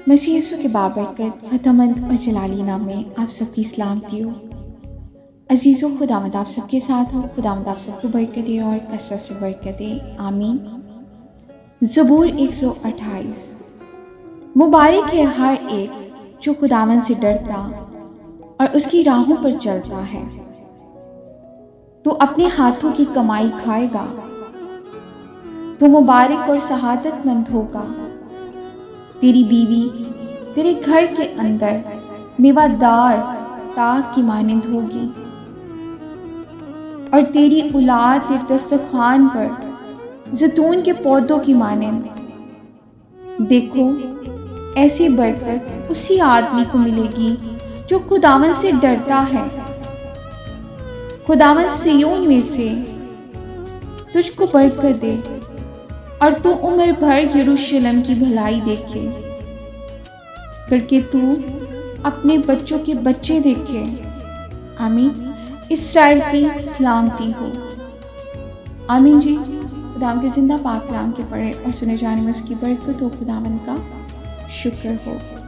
मसीह यीशु के बाबरकत फतहमंद और जलालीना में आप सबकी सलामती हो। अजीज़ों, खुदावंद आप सबके साथ हो। खुदावंद आप सबको बरकत दे और कसरत से बरकत दे, आमीन। ज़बूर 128। मुबारक है हर एक जो खुदावंद से डरता और उसकी राहों पर चलता है। तो अपने हाथों की कमाई खाएगा, तो मुबारक और सहादतमंद होगा। तेरी बीवी तेरे घर के अंदर मेवादार ताक की मानिंद होगी और तेरी औलाद तेरे दस्तरखान पर जैतून के पौधों की मानिंद। देखो, ऐसी बरकत उसी आदमी को मिलेगी जो खुदावंद से डरता है। खुदावंद सिय्योन में से तुझको बरकत दे और तू उम्र भर यरूशलेम की भलाई देखे, बल्कि तू अपने बच्चों के बच्चे देखे। आमीन। इस्राएल की सलामती हो। आमीन जी। खुदावंद के जिंदा पाक कलाम के पढ़े और सुने जाने में उसकी बरकत हो। खुदावंद का शुक्र हो।